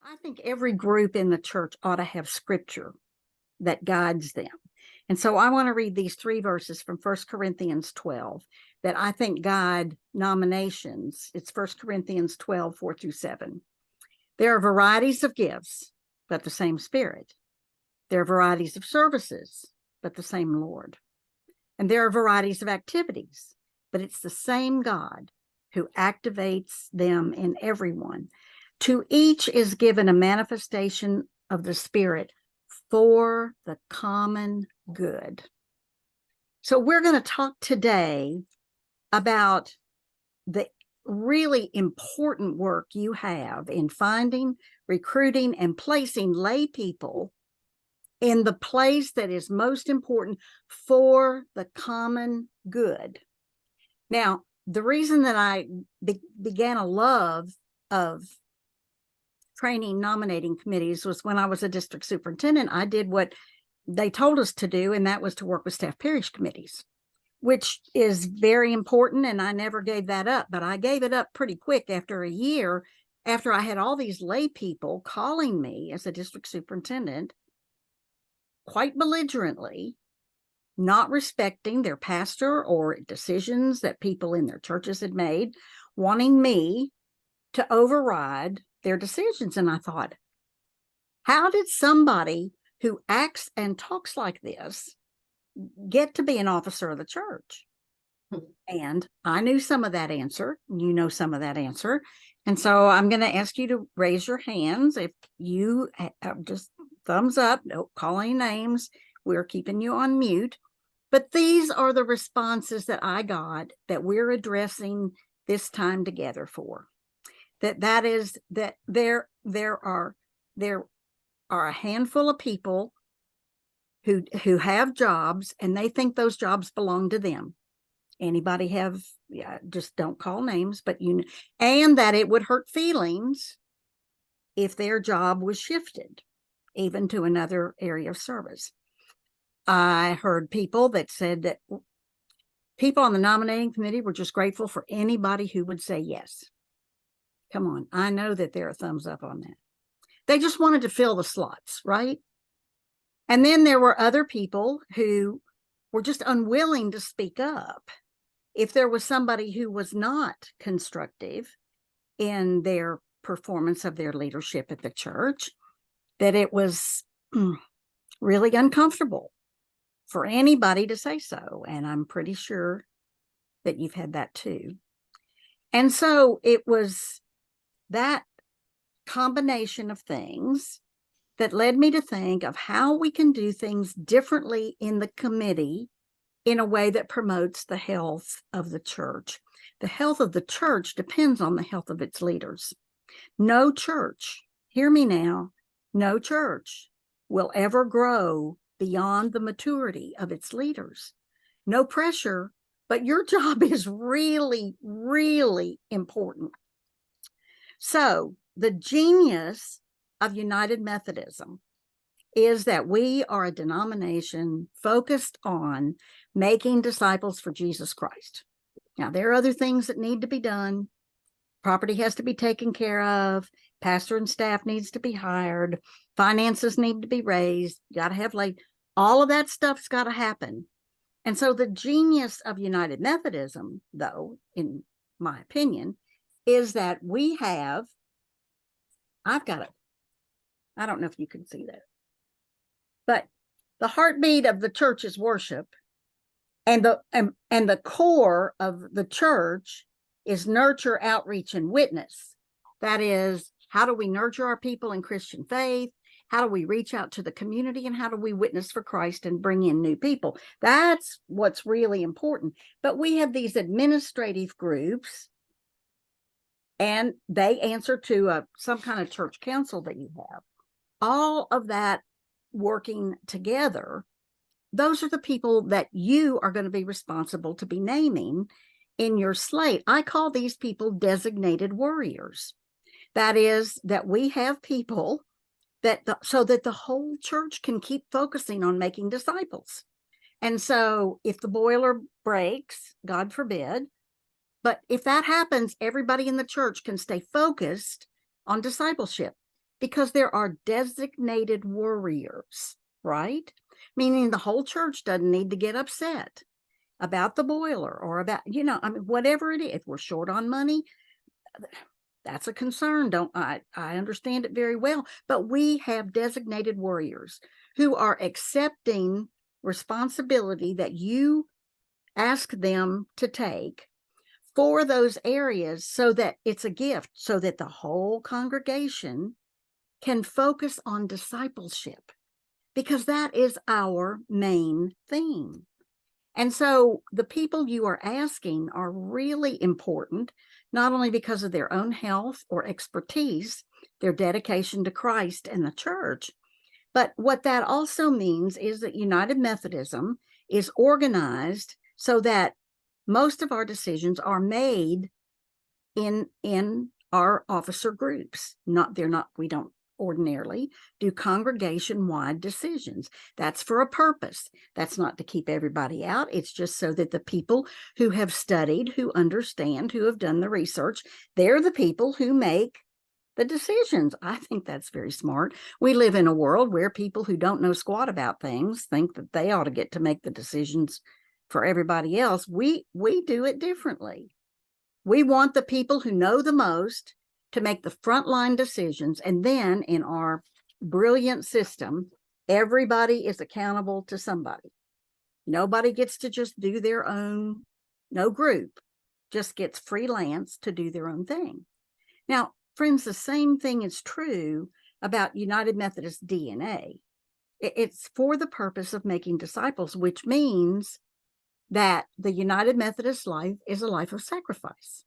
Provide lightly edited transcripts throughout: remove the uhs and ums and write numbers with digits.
I think every group in the church ought to have scripture that guides them. And so I want to read these three verses from 1 Corinthians 12 that I think guide nominations. It's 1 Corinthians 12, 4 through 7. There are varieties of gifts, but the same Spirit. There are varieties of services, but the same Lord. And there are varieties of activities, but it's the same God who activates them in everyone. To each is given a manifestation of the Spirit for the common good. So we're going to talk today about the really important work you have in finding, recruiting, and placing lay people in the place that is most important for the common good. Now, the reason that I began a love of training nominating committees was when I was a district superintendent. I did what they told us to do, and that was to work with staff parish committees, which is very important, and I never gave that up. But I gave it up pretty quick after a year, after I had all these lay people calling me as a district superintendent quite belligerently, not respecting their pastor or decisions that people in their churches had made, wanting me to override their decisions. And I thought, how did somebody who acts and talks like this get to be an officer of the church? And I knew some of that answer. You know some of that answer. And so I'm going to ask you to raise your hands. If you just thumbs up, don't call any names. We're keeping you on mute. But these are the responses that I got that we're addressing this time together for. That is that there are a handful of people who have jobs and they think those jobs belong to them. Anybody have, just don't call names, but and that it would hurt feelings if their job was shifted even to another area of service. I heard people that said that people on the nominating committee were just grateful for anybody who would say yes. Come on, I know that there are thumbs up on that. They just wanted to fill the slots, right? And then there were other people who were just unwilling to speak up if there was somebody who was not constructive in their performance of their leadership at the church, that it was really uncomfortable for anybody to say so. And I'm pretty sure that you've had that too. And so it was that combination of things that led me to think of how we can do things differently in the committee in a way that promotes the health of the church. The health of the church depends on the health of its leaders. No church, hear me now, no church will ever grow beyond the maturity of its leaders. No pressure, but your job is really, really important. So the genius of United Methodism is that we are a denomination focused on making disciples for Jesus Christ. Now, there are other things that need to be done. Property has to be taken care of. Pastor and staff needs to be hired. Finances need to be raised. You got to have all of that stuff's got to happen. And so the genius of United Methodism, though, in my opinion, is that we have, I've got it. I don't know if you can see that, but the heartbeat of the church is worship, and the core of the church is nurture, outreach, and witness. That is, how do we nurture our people in Christian faith? How do we reach out to the community, and how do we witness for Christ and bring in new people? That's what's really important. But we have these administrative groups, and they answer to some kind of church council that you have. All of that working together, those are the people that you are going to be responsible to be naming in your slate. I call these people designated warriors. That is, that we have people so that the whole church can keep focusing on making disciples. And so if the boiler breaks, God forbid, but if that happens, everybody in the church can stay focused on discipleship. because there are designated warriors, right? Meaning the whole church doesn't need to get upset about the boiler or about, I mean, whatever it is. If we're short on money, that's a concern. I understand it very well, but we have designated warriors who are accepting responsibility that you ask them to take for those areas, so that it's a gift, so that the whole congregation can focus on discipleship, because that is our main theme. And so the people you are asking are really important, not only because of their own health or expertise, their dedication to Christ and the church, but what that also means is that United Methodism is organized so that most of our decisions are made in our officer groups. We don't ordinarily do congregation-wide decisions. That's for a purpose. That's not to keep everybody out. It's just so that the people who have studied, who understand, who have done the research, they're the people who make the decisions. I think that's very smart. We live in a world where people who don't know squat about things think that they ought to get to make the decisions for everybody else. We do it differently. We want the people who know the most to make the frontline decisions. And then in our brilliant system, everybody is accountable to somebody. Nobody gets to just do their own, no group just gets freelance to do their own thing. Now, friends, the same thing is true about United Methodist DNA. It's for the purpose of making disciples, which means that the United Methodist life is a life of sacrifice.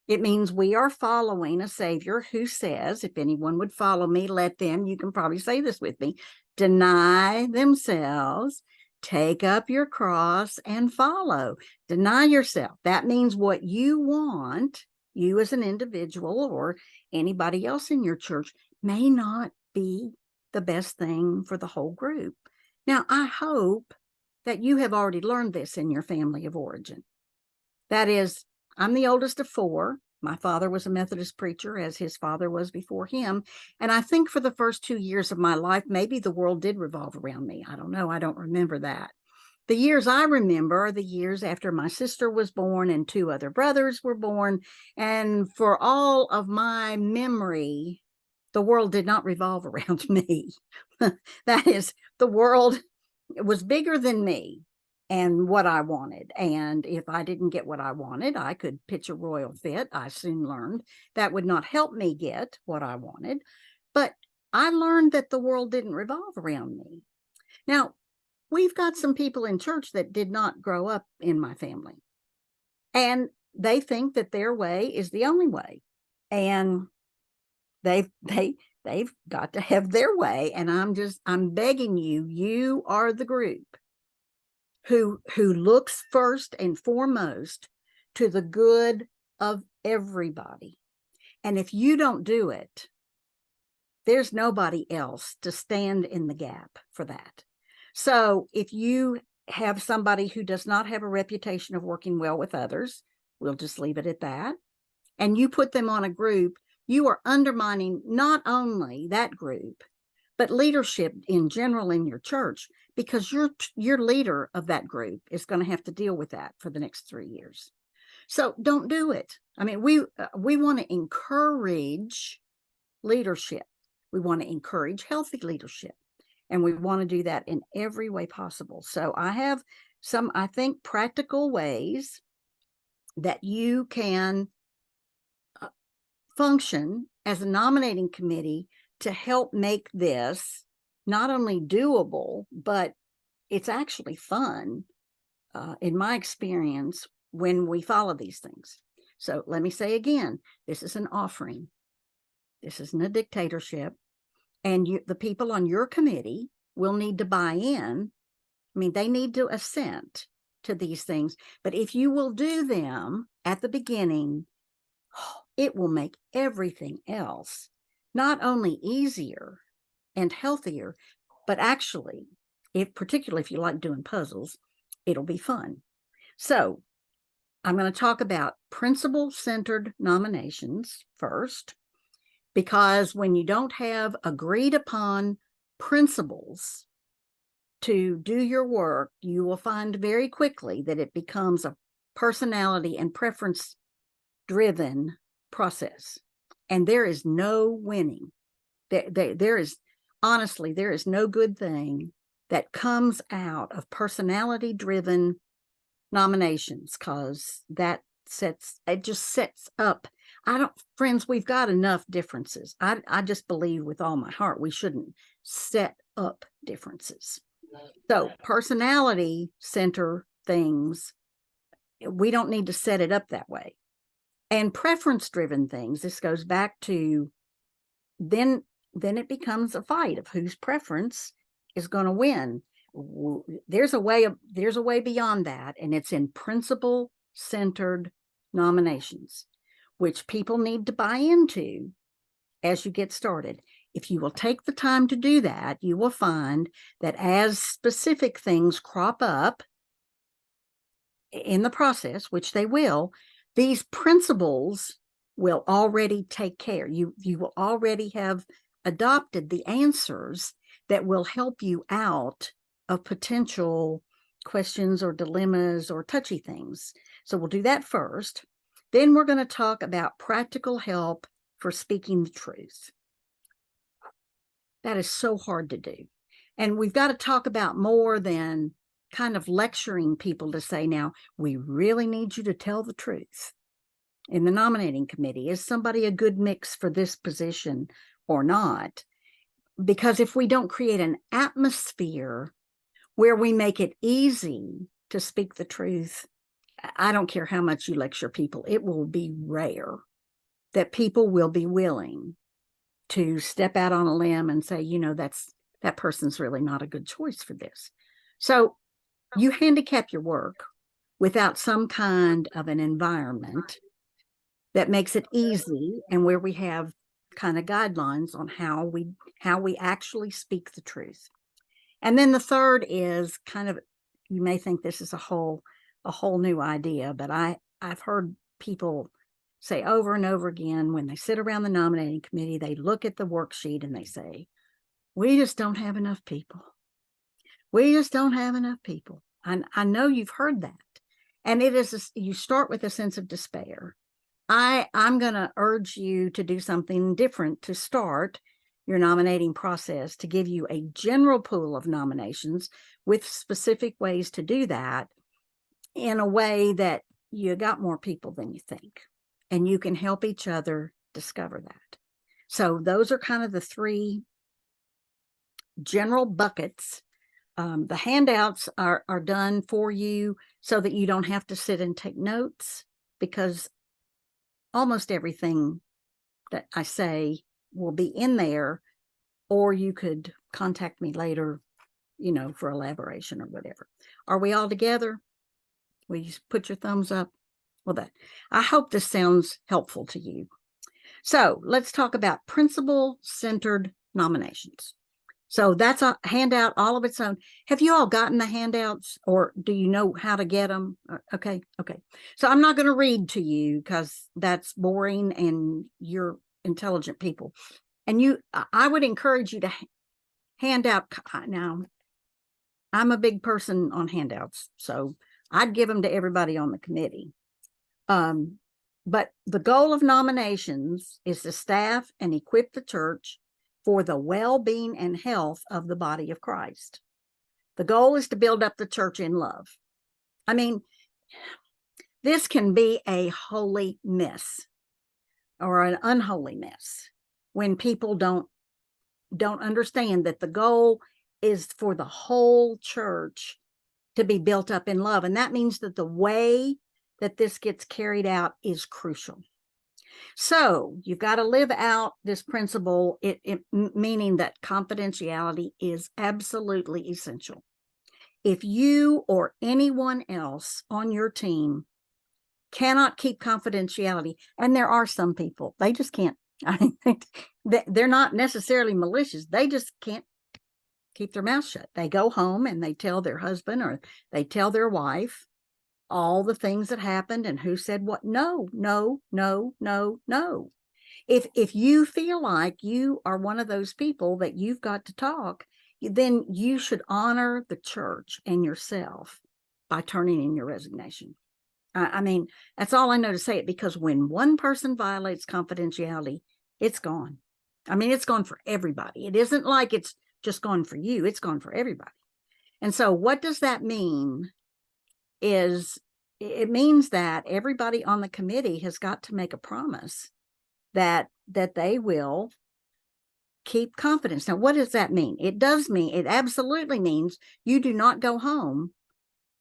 It means we are following a Savior who says, if anyone would follow me, let them, you can probably say this with me, deny themselves, take up your cross and follow. Deny yourself. That means what you want, you as an individual or anybody else in your church, may not be the best thing for the whole group. Now, I hope that you have already learned this in your family of origin. That is, I'm the oldest of four. My father was a Methodist preacher, as his father was before him. And I think for the first 2 years of my life, maybe the world did revolve around me. I don't know. I don't remember that. The years I remember are the years after my sister was born and 2 other brothers were born. And for all of my memory, the world did not revolve around me. That is, the world was bigger than me and what I wanted. And if I didn't get what I wanted, I could pitch a royal fit. I soon learned that would not help me get what I wanted. But I learned that the world didn't revolve around me. Now, we've got some people in church that did not grow up in my family. And they think that their way is the only way. And they've got to have their way. And I'm begging you, you are the group who looks first and foremost to the good of everybody. And if you don't do it, there's nobody else to stand in the gap for that. So if you have somebody who does not have a reputation of working well with others, we'll just leave it at that, and you put them on a group, you are undermining not only that group, but leadership in general in your church, because your leader of that group is going to have to deal with that for the next 3 years. So don't do it. I mean, we want to encourage leadership. We want to encourage healthy leadership. And we want to do that in every way possible. So I have some, I think, practical ways that you can function as a nominating committee to help make this not only doable, but it's actually fun, in my experience, when we follow these things. So let me say again, this is an offering. This isn't a dictatorship. And the people on your committee will need to buy in. I mean, they need to assent to these things. But if you will do them at the beginning, it will make everything else not only easier and healthier, but actually, particularly if you like doing puzzles, it'll be fun. So I'm going to talk about principle-centered nominations first. Because when you don't have agreed upon principles to do your work, you will find very quickly that it becomes a personality and preference driven process. And there is no winning. There is, honestly, there is no good thing that comes out of personality driven nominations, because it just sets up. Friends, we've got enough differences. I just believe with all my heart we shouldn't set up differences. So personality center things, we don't need to set it up that way. And preference driven things, this goes back to then it becomes a fight of whose preference is going to win. There's a way beyond that, and it's in principle centered nominations, which people need to buy into as you get started. If you will take the time to do that, you will find that as specific things crop up in the process, which they will, these principles will already take care. You will already have adopted the answers that will help you out of potential questions or dilemmas or touchy things. So we'll do that first. Then we're going to talk about practical help for speaking the truth. That is so hard to do. And we've got to talk about more than kind of lecturing people to say, now, we really need you to tell the truth in the nominating committee. Is somebody a good mix for this position or not? Because if we don't create an atmosphere where we make it easy to speak the truth, I don't care how much you lecture people, it will be rare that people will be willing to step out on a limb and say, that person's really not a good choice for this. So you handicap your work without some kind of an environment that makes it easy, and where we have kind of guidelines on how we actually speak the truth. And then the third is kind of, you may think this is a whole new idea, but I've heard people say over and over again, when they sit around the nominating committee, they look at the worksheet and they say, we just don't have enough people. We just don't have enough people. I know you've heard that. And it is, you start with a sense of despair. I'm going to urge you to do something different to start your nominating process, to give you a general pool of nominations with specific ways to do that in a way that you got more people than you think, and you can help each other discover that. So those are kind of the three general buckets. The handouts are done for you so that you don't have to sit and take notes, because almost everything that I say will be in there, or you could contact me later, for elaboration or whatever. Are we all together? Will you put your thumbs up? Well, I hope this sounds helpful to you. So let's talk about principle-centered nominations. So that's a handout all of its own. Have you all gotten the handouts, or do you know how to get them? Okay. So I'm not going to read to you because that's boring, and you're intelligent people. And I would encourage you to hand out. Now, I'm a big person on handouts, so I'd give them to everybody on the committee. But the goal of nominations is to staff and equip the church for the well-being and health of the body of Christ. The goal is to build up the church in love. I mean, this can be a holy mess or an unholy mess when people don't understand that the goal is for the whole church to be built up in love. And that means that the way that this gets carried out is crucial. So you've got to live out this principle, meaning that confidentiality is absolutely essential. If you or anyone else on your team cannot keep confidentiality, and there are some people, they just can't, they're not necessarily malicious, they just can't keep their mouth shut. They go home and they tell their husband or they tell their wife all the things that happened and who said what. No. if you feel like you are one of those people that you've got to talk, then you should honor the church and yourself by turning in your resignation. I mean, that's all I know to say it, because when one person violates confidentiality, it's gone. I mean, it's gone for everybody. It isn't like it's just gone for you. It's gone for everybody. And so what does that mean? It means that everybody on the committee has got to make a promise that they will keep confidence. Now, what does that mean? It absolutely means you do not go home.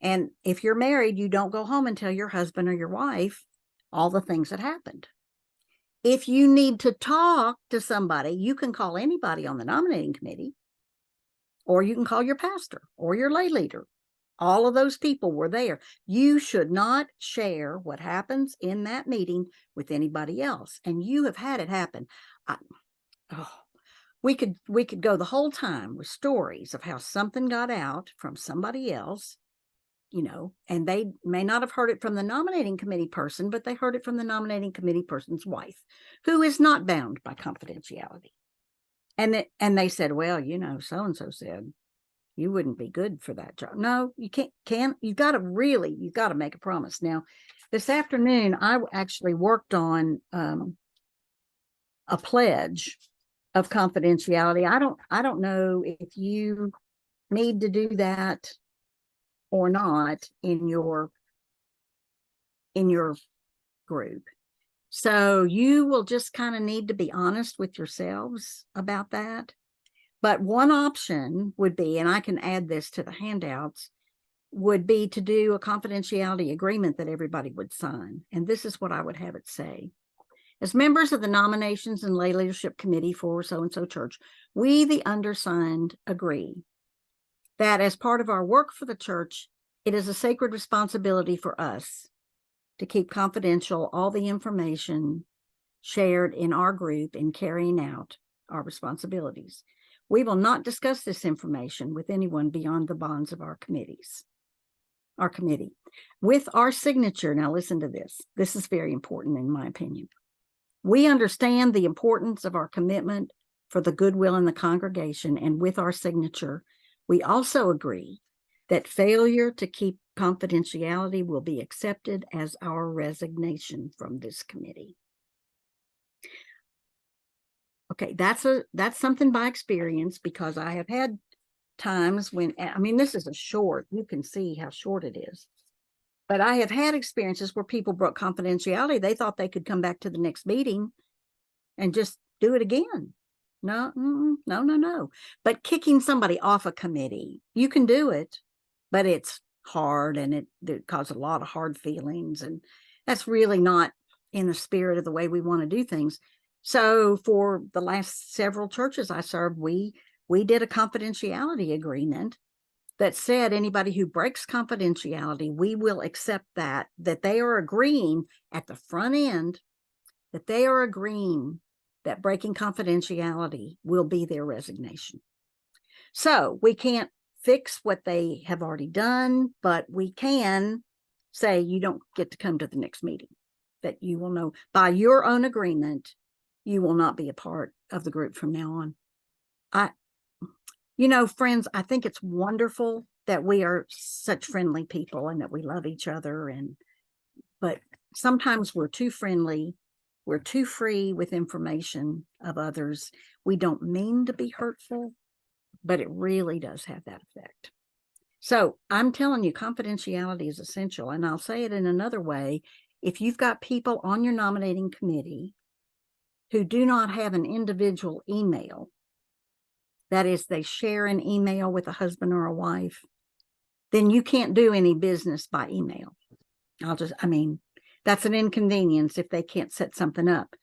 And if you're married, you don't go home and tell your husband or your wife all the things that happened. If you need to talk to somebody, you can call anybody on the nominating committee, or you can call your pastor or your lay leader. All of those people were there. You should not share what happens in that meeting with anybody else. And you have had it happen. We could go the whole time with stories of how something got out from somebody else, and they may not have heard it from the nominating committee person, but they heard it from the nominating committee person's wife, who is not bound by confidentiality. And they said, well, so-and-so said you wouldn't be good for that job. No, you can't, you've got to make a promise. Now, this afternoon, I actually worked on a pledge of confidentiality. I don't know if you need to do that or not in your group. So you will just kind of need to be honest with yourselves about that. But one option would be, and I can add this to the handouts, would be to do a confidentiality agreement that everybody would sign. And this is what I would have it say. As members of the Nominations and Lay Leadership Committee for so-and-so church, we, the undersigned, agree that as part of our work for the church, it is a sacred responsibility for us to keep confidential all the information shared in our group in carrying out our responsibilities. We will not discuss this information with anyone beyond the bonds of our committee. With our signature, now listen to this. This is very important in my opinion. We understand the importance of our commitment for the goodwill in the congregation, and with our signature, we also agree that failure to keep confidentiality will be accepted as our resignation from this committee. Okay, that's something by experience, because I have had times when, this is you can see how short it is. But I have had experiences where people broke confidentiality. They thought they could come back to the next meeting and just do it again. No. But kicking somebody off a committee, you can do it, but it's hard, and it causes a lot of hard feelings. And that's really not in the spirit of the way we want to do things. So for the last several churches I served, we did a confidentiality agreement that said anybody who breaks confidentiality, we will accept that they are agreeing at the front end, that they are agreeing that breaking confidentiality will be their resignation. So we can't fix what they have already done, but we can say you don't get to come to the next meeting, that you will know by your own agreement, you will not be a part of the group from now on. Friends, I think it's wonderful that we are such friendly people and that we love each other. But sometimes we're too friendly. We're too free with information of others. We don't mean to be hurtful, but it really does have that effect. So I'm telling you, confidentiality is essential. And I'll say it in another way. If you've got people on your nominating committee who do not have an individual email, that is, they share an email with a husband or a wife, then you can't do any business by email. That's an inconvenience if they can't set something up.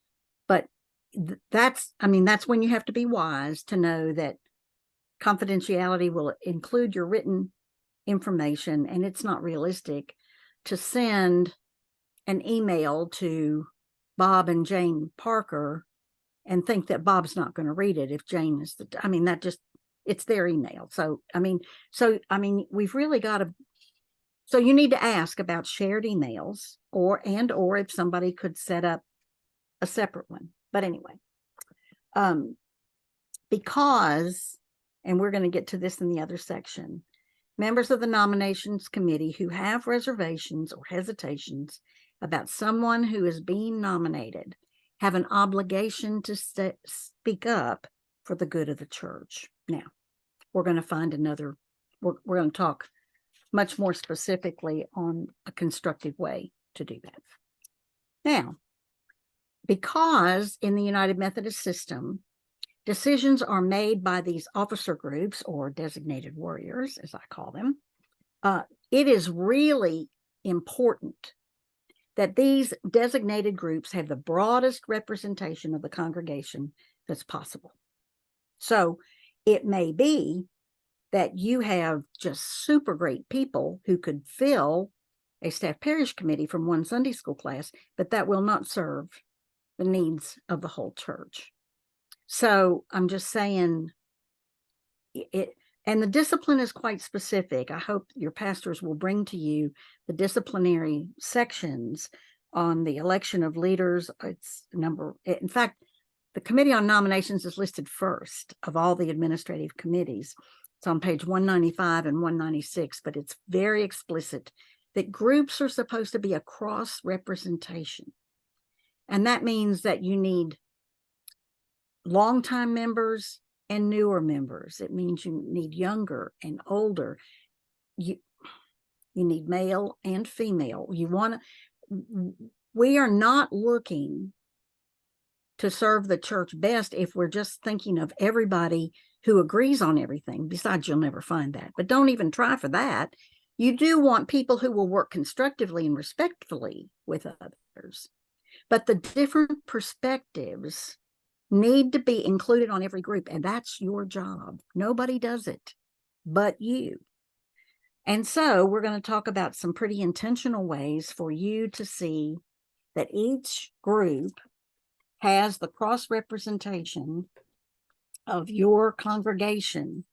But that's when you have to be wise to know that confidentiality will include your written information, and it's not realistic to send an email to Bob and Jane Parker and think that Bob's not going to read it if Jane is it's their email. So we've really got to, so you need to ask about shared emails or if somebody could set up a separate one. But anyway, because, and we're going to get to this in the other section, members of the nominations committee who have reservations or hesitations about someone who is being nominated have an obligation to speak up for the good of the church. Now, we're going to find another, we're going to talk much more specifically on a constructive way to do that. Now, because in the United Methodist system, decisions are made by these officer groups or designated warriors, as I call them, it is really important that these designated groups have the broadest representation of the congregation that's possible. So it may be that you have just super great people who could fill a staff parish committee from one Sunday school class, but that will not serve the needs of the whole church. So I'm just saying it, and the discipline is quite specific. I hope your pastors will bring to you the disciplinary sections on the election of leaders. In fact, the Committee on Nominations is listed first of all the administrative committees. It's on page 195 and 196, but it's very explicit that groups are supposed to be a cross representation. And that means that you need longtime members and newer members. It means you need younger and older. You need male and female. We are not looking to serve the church best if we're just thinking of everybody who agrees on everything. Besides, you'll never find that. But don't even try for that. You do want people who will work constructively and respectfully with others. But the different perspectives need to be included on every group, and that's your job. Nobody does it but you. And so we're going to talk about some pretty intentional ways for you to see that each group has the cross representation of your congregation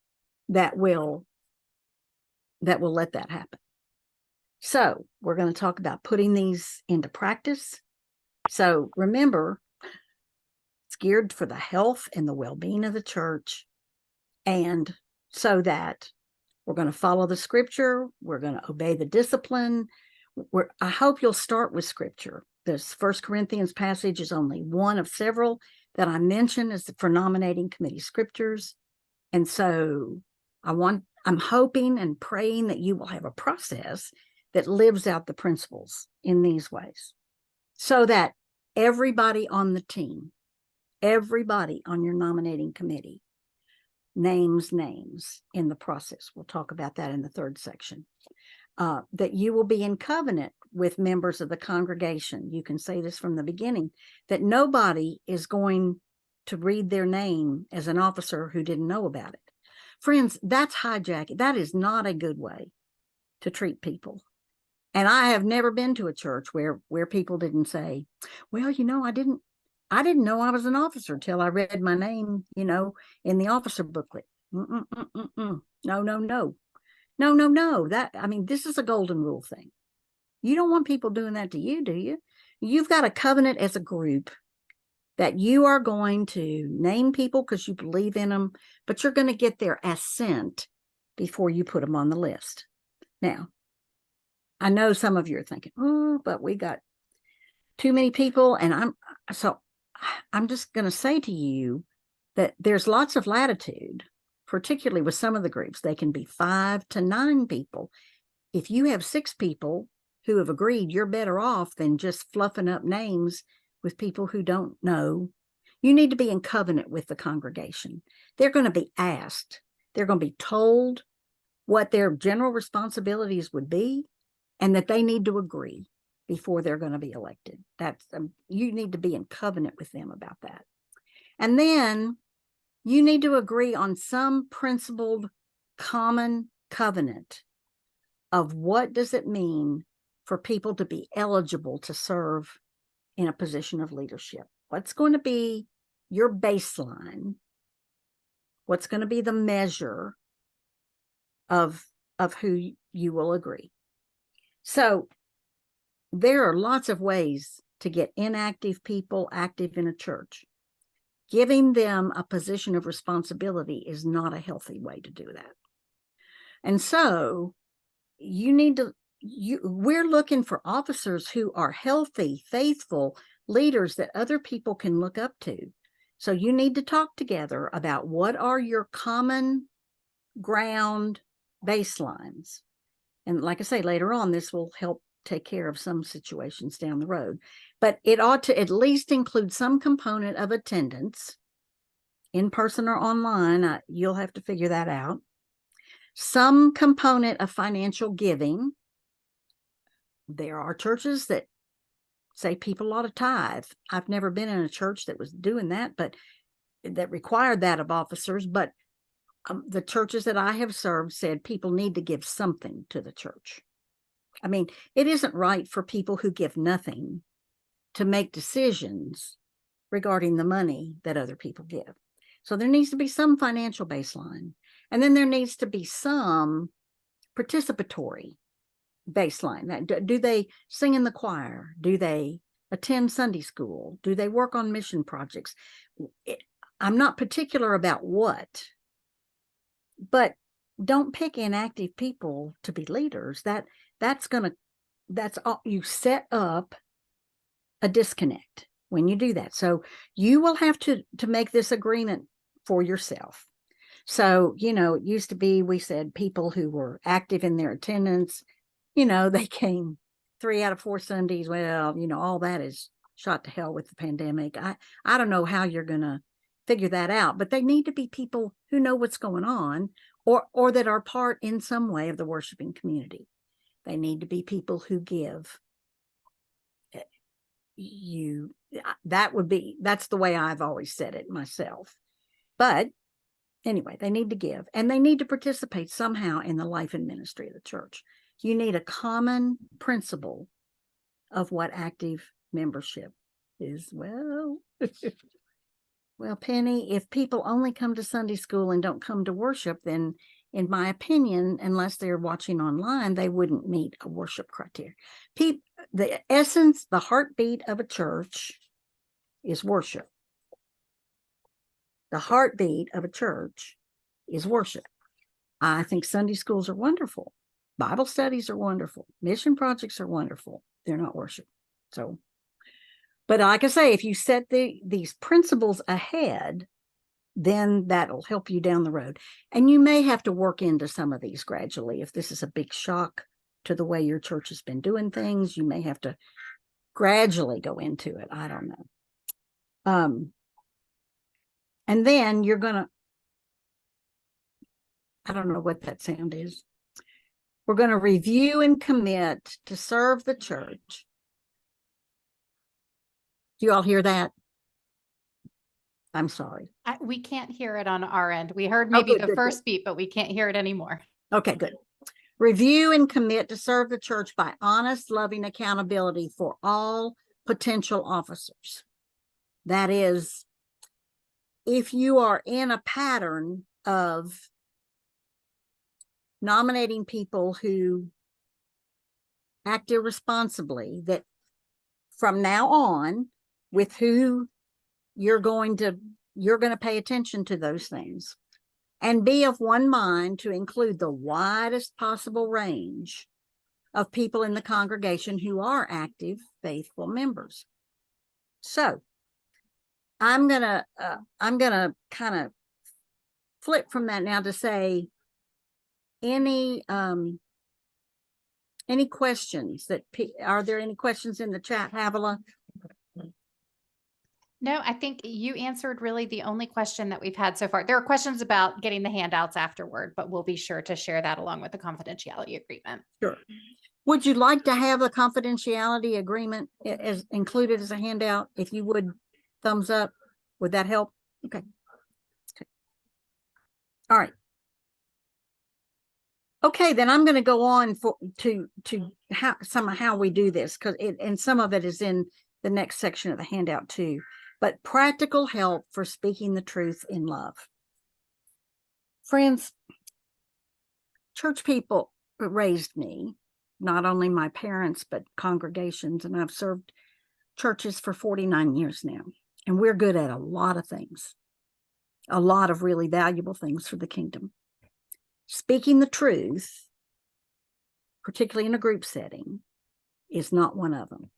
that will let that happen. So we're going to talk about putting these into practice. So remember, it's geared for the health and the well-being of the church, and so that we're going to follow the scripture, we're going to obey the discipline. I hope you'll start with scripture. This 1 Corinthians passage is only one of several that I mentioned as for nominating committee scriptures. And so I'm hoping and praying that you will have a process that lives out the principles in these ways, so that everybody on the team, everybody on your nominating committee names in the process. We'll talk about that in the third section. That you will be in covenant with members of the congregation. You can say this from the beginning, that nobody is going to read their name as an officer who didn't know about it. Friends, that's hijacking. That is not a good way to treat people. And I have never been to a church where people didn't say, well, I didn't know I was an officer till I read my name, in the officer booklet. No. This is a golden rule thing. You don't want people doing that to you, do you? You've got a covenant as a group that you are going to name people because you believe in them, but you're going to get their assent before you put them on the list. Now, I know some of you are thinking, but we got too many people, and I'm just going to say to you that there's lots of latitude, particularly with some of the groups. They can be 5 to 9 people. If you have 6 people who have agreed, you're better off than just fluffing up names with people who don't know. You need to be in covenant with the congregation. They're going to be asked. They're going to be told what their general responsibilities would be, and that they need to agree before they're going to be elected. That's you need to be in covenant with them about that. And then you need to agree on some principled common covenant of what does it mean for people to be eligible to serve in a position of leadership. What's going to be your baseline? What's going to be the measure of who you will agree? So there are lots of ways to get inactive people active in a church. giving them a position of responsibility is not a healthy way to do that. And so we're looking for officers who are healthy, faithful leaders that other people can look up to. So you need to talk together about what are your common ground baselines. And like I say, later on, this will help take care of some situations down the road. But it ought to at least include some component of attendance, in person or online. You'll have to figure that out. Some component of financial giving. There are churches that say people ought to tithe. I've never been in a church that was doing that, but that required that of officers. But the churches that I have served said people need to give something to the church. I mean, it isn't right for people who give nothing to make decisions regarding the money that other people give. So there needs to be some financial baseline. And then there needs to be some participatory baseline. Do they sing in the choir? Do they attend Sunday school? Do they work on mission projects? I'm not particular about what, but don't pick inactive people to be leaders. That's all. You set up a disconnect when you do that. So you will have to make this agreement for yourself. So, it used to be, we said people who were active in their attendance, they came 3 out of 4 Sundays. Well, all that is shot to hell with the pandemic. I don't know how you're going to figure that out, but they need to be people who know what's going on or that are part in some way of the worshiping community. They need to be people who give. That's the way I've always said it myself. But anyway, they need to give, and they need to participate somehow in the life and ministry of the church. You need a common principle of what active membership is. Well, Penny, if people only come to Sunday school and don't come to worship, then in my opinion, unless they're watching online, they wouldn't meet a worship criteria. The essence, the heartbeat of a church is worship. The heartbeat of a church is worship. I think Sunday schools are wonderful. Bible studies are wonderful. Mission projects are wonderful. They're not worship. So, but like I say, if you set these principles ahead, then that'll help you down the road. And you may have to work into some of these gradually. If this is a big shock to the way your church has been doing things, you may have to gradually go into it. I don't know. And then you're going to, I don't know what that sound is. We're going to review and commit to serve the church. Do you all hear that? I'm sorry. We can't hear it on our end. We heard maybe the first beat, but we can't hear it anymore. Okay, good. Review and commit to serve the church by honest, loving accountability for all potential officers. That is, if you are in a pattern of nominating people who act irresponsibly, that from now on, with who you're going to pay attention to those things and be of one mind to include the widest possible range of people in the congregation who are active, faithful members. So I'm gonna kind of flip from that now to say any questions are there any questions in the chat, Havilah? No, I think you answered really the only question that we've had so far. There are questions about getting the handouts afterward, but we'll be sure to share that along with the confidentiality agreement. Sure. Would you like to have the confidentiality agreement as included as a handout? If you would, thumbs up. Would that help? Okay. All right. Okay, then I'm going to go on to how we do this, and some of it is in the next section of the handout too. But practical help for speaking the truth in love. Friends, church people raised me, not only my parents, but congregations, and I've served churches for 49 years now. And we're good at a lot of things, a lot of really valuable things for the kingdom. Speaking the truth, particularly in a group setting, is not one of them.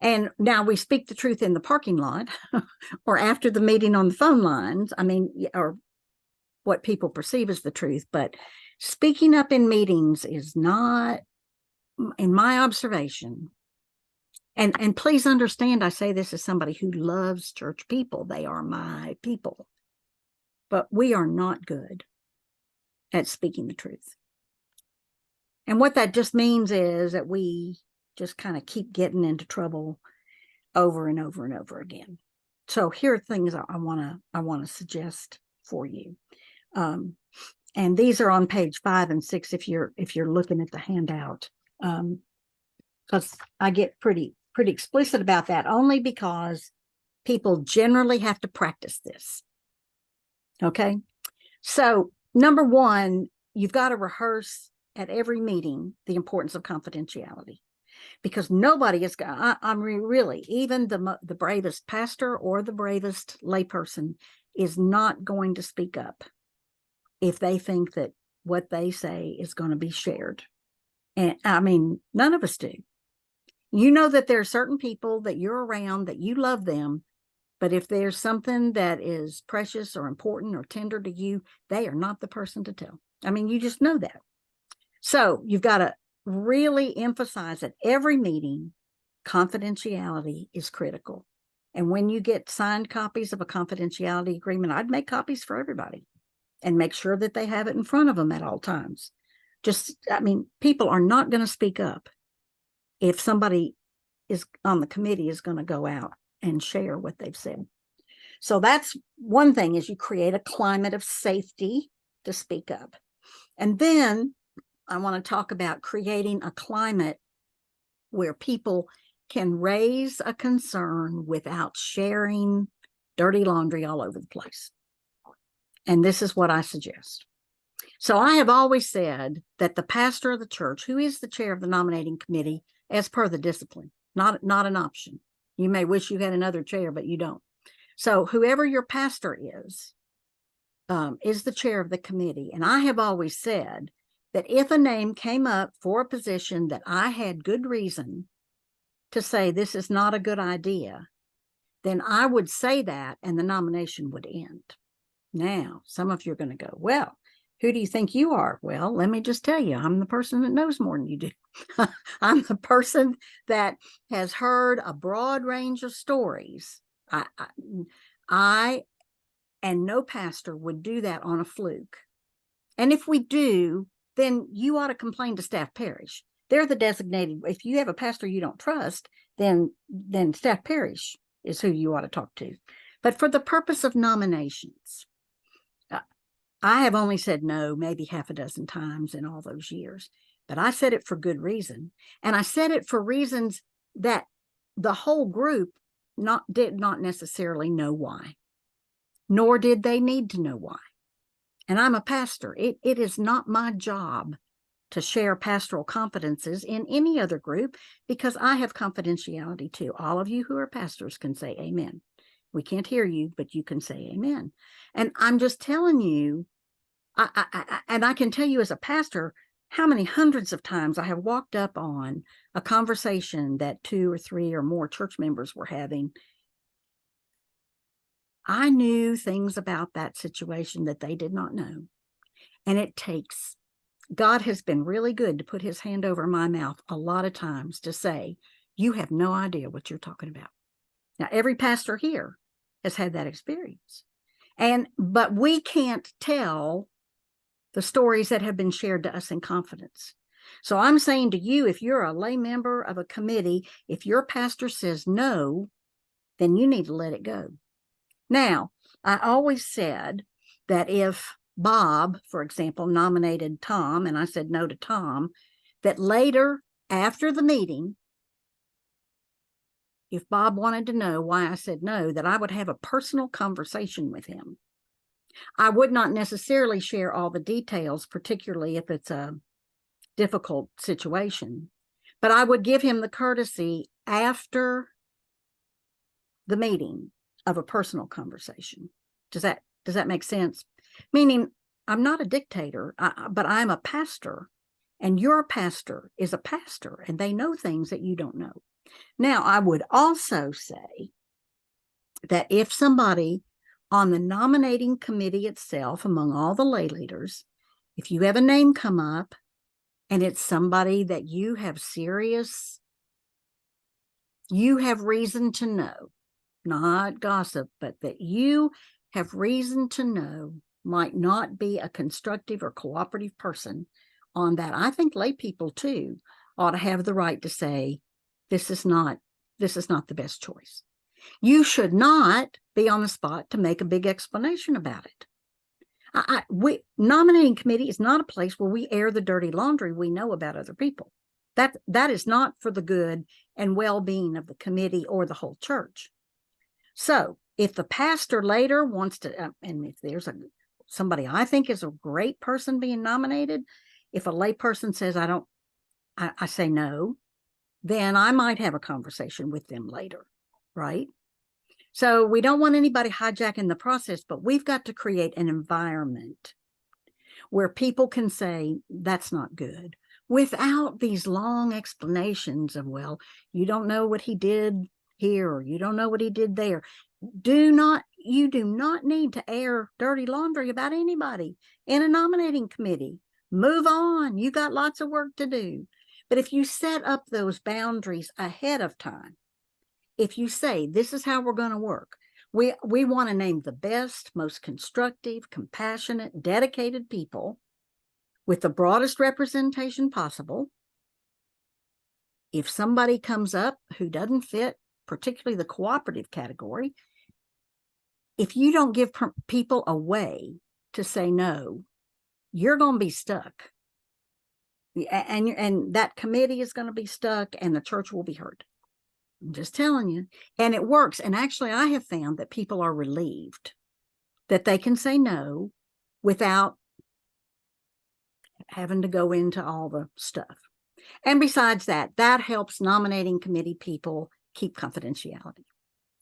And now we speak the truth in the parking lot or after the meeting on the phone lines. I mean, or what people perceive as the truth, but speaking up in meetings is not, in my observation, and please understand, I say this as somebody who loves church people. They are my people. But we are not good at speaking the truth. And what that just means is that we just kind of keep getting into trouble over and over and over again. So here are things I want to suggest for you. And these are on page 5 and 6 if you're looking at the handout. Because I get pretty explicit about that, only because people generally have to practice this. Okay. So number 1, you've got to rehearse at every meeting the importance of confidentiality, because nobody is, really, even the bravest pastor or the bravest layperson is not going to speak up if they think that what they say is going to be shared. And I mean, none of us do. You know that there are certain people that you're around that you love them, but if there's something that is precious or important or tender to you, they are not the person to tell. I mean, you just know that. So you've got to really emphasize at every meeting, confidentiality is critical. And when you get signed copies of a confidentiality agreement, I'd make copies for everybody and make sure that they have it in front of them at all times. People are not going to speak up if somebody is on the committee is going to go out and share what they've said. So that's one thing, is you create a climate of safety to speak up. And then I want to talk about creating a climate where people can raise a concern without sharing dirty laundry all over the place. And this is what I suggest. So I have always said that the pastor of the church, who is the chair of the nominating committee, as per the discipline, not an option. You may wish you had another chair, but you don't. So whoever your pastor is the chair of the committee. And I have always said that if a name came up for a position that I had good reason to say this is not a good idea, then I would say that and the nomination would end. Now, some of you are going to go, well, who do you think you are? Well, let me just tell you, I'm the person that knows more than you do. I'm the person that has heard a broad range of stories. I and no pastor would do that on a fluke. And if we do, then you ought to complain to staff parish. They're the designated. If you have a pastor you don't trust, then staff parish is who you ought to talk to. But for the purpose of nominations, I have only said no maybe half a dozen times in all those years, but I said it for good reason. And I said it for reasons that the whole group did not necessarily know why, nor did they need to know why. And I'm a pastor. It is not my job to share pastoral confidences in any other group, because I have confidentiality too. All of you who are pastors can say amen. We can't hear you, but you can say amen. And I'm just telling you, and I can tell you as a pastor how many hundreds of times I have walked up on a conversation that 2 or 3 or more church members were having. I knew things about that situation that they did not know. And God has been really good to put his hand over my mouth a lot of times to say, you have no idea what you're talking about. Now, every pastor here has had that experience. But we can't tell the stories that have been shared to us in confidence. So I'm saying to you, if you're a lay member of a committee, if your pastor says no, then you need to let it go. Now, I always said that if Bob, for example, nominated Tom, and I said no to Tom, that later, after the meeting, if Bob wanted to know why I said no, that I would have a personal conversation with him. I would not necessarily share all the details, particularly if it's a difficult situation, but I would give him the courtesy after the meeting of a personal conversation. Does that make sense? Meaning, I'm not a dictator, but I'm a pastor, and your pastor is a pastor, and they know things that you don't know. Now, I would also say that if somebody on the nominating committee itself, among all the lay leaders, if you have a name come up and it's somebody that you have reason to know, not gossip, but that you have reason to know might not be a constructive or cooperative person on that, I think lay people too ought to have the right to say, this is not the best choice. You should not be on the spot to make a big explanation about it. Nominating committee is not a place where we air the dirty laundry we know about other people. That is not for the good and well-being of the committee or the whole church. So if the pastor later wants to, and if there's somebody I think is a great person being nominated, if a lay person says, I say no, then I might have a conversation with them later, right? So we don't want anybody hijacking the process, but we've got to create an environment where people can say, that's not good, without these long explanations of, well, you don't know what he did here, or you don't know what he did there. You do not need to air dirty laundry about anybody in a nominating committee. Move on. You got lots of work to do. But if you set up those boundaries ahead of time, if you say, this is how we're going to work, we want to name the best, most constructive, compassionate, dedicated people with the broadest representation possible. If somebody comes up who doesn't fit, particularly the cooperative category, if you don't give people a way to say no, you're going to be stuck. And that committee is going to be stuck, and the church will be hurt. I'm just telling you. And it works. And actually, I have found that people are relieved that they can say no without having to go into all the stuff. And besides that, that helps nominating committee people keep confidentiality.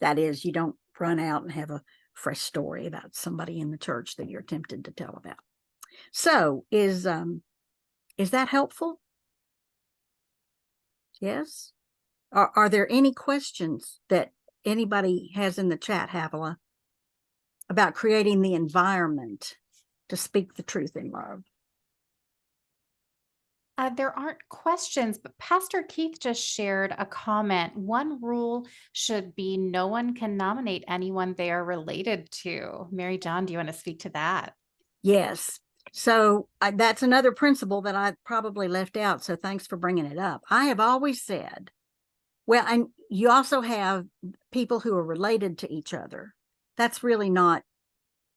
That is, you don't run out and have a fresh story about somebody in the church that you're tempted to tell about. So is that helpful? Yes? Are there any questions that anybody has in the chat, Havilah, about creating the environment to speak the truth in love? There aren't questions, but Pastor Keith just shared a comment. One rule should be no one can nominate anyone they are related to. Mary John, do you want to speak to that? Yes. So that's another principle that I probably left out. So thanks for bringing it up. I have always said, well, and you also have people who are related to each other. That's really not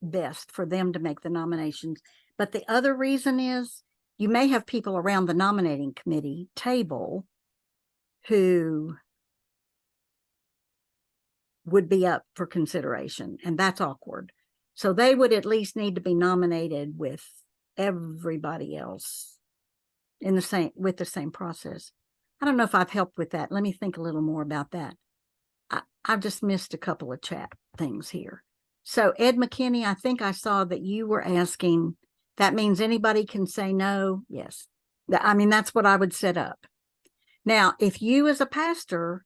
best for them to make the nominations. But the other reason is you may have people around the nominating committee table who would be up for consideration, and that's awkward. So they would at least need to be nominated with everybody else with the same process. I don't know if I've helped with that. Let me think a little more about that. I've just missed a couple of chat things here. So Ed McKinney, I think I saw that you were asking, that means anybody can say no? Yes. I mean, that's what I would set up. Now, if you as a pastor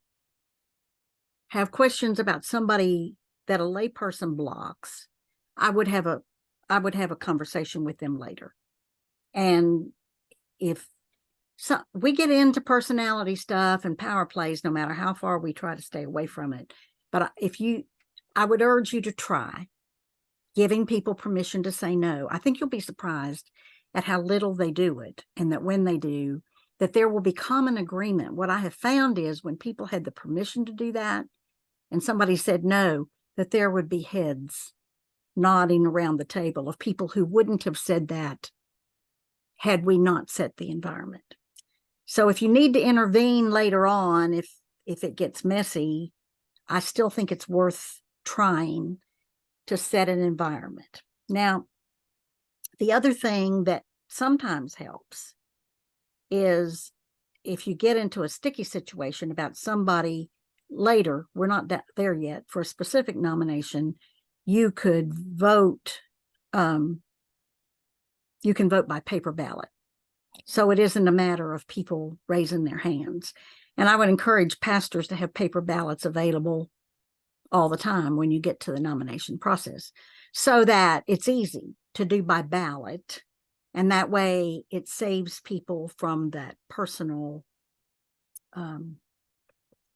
have questions about somebody that a layperson blocks, I would have a conversation with them later. And if we get into personality stuff and power plays, no matter how far we try to stay away from it. But I would urge you to try giving people permission to say no. I think you'll be surprised at how little they do it. And that when they do, that there will be common agreement. What I have found is when people had the permission to do that and somebody said no, that there would be heads nodding around the table of people who wouldn't have said that had we not set the environment. So if you need to intervene later on, if it gets messy, I still think it's worth trying to set an environment. Now, the other thing that sometimes helps is if you get into a sticky situation about somebody later, we're not there yet, for a specific nomination, you could vote. You can vote by paper ballot. So it isn't a matter of people raising their hands. And I would encourage pastors to have paper ballots available all the time when you get to the nomination process, so that it's easy to do by ballot. And that way it saves people from that personal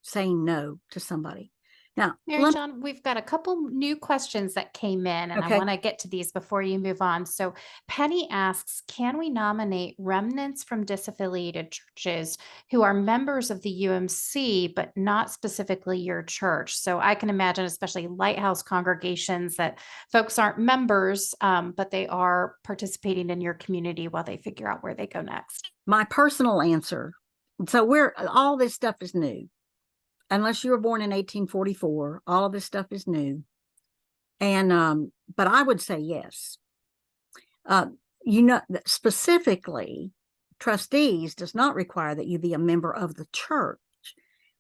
saying no to somebody. Now, Mary John, we've got a couple new questions that came in, and I okay. want to get to these before you move on. So Penny asks, can we nominate remnants from disaffiliated churches who are members of the UMC, but not specifically your church? So I can imagine, especially lighthouse congregations, that folks aren't members, but they are participating in your community while they figure out where they go next. My personal answer, so all this stuff is new. Unless you were born in 1844, all of this stuff is new. And, but I would say yes. Specifically, trustees does not require that you be a member of the church.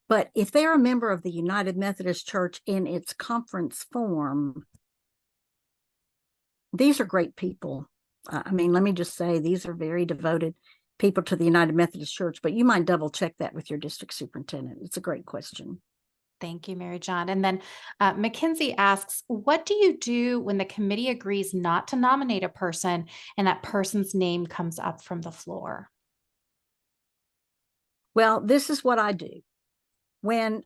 But if they're a member of the United Methodist Church in its conference form, these are great people. I mean, let me just say, these are very devoted people to the United Methodist Church, but you might double check that with your district superintendent. It's a great question. Thank you, Mary John. And then Mackenzie asks, what do you do when the committee agrees not to nominate a person and that person's name comes up from the floor? Well, this is what I do. When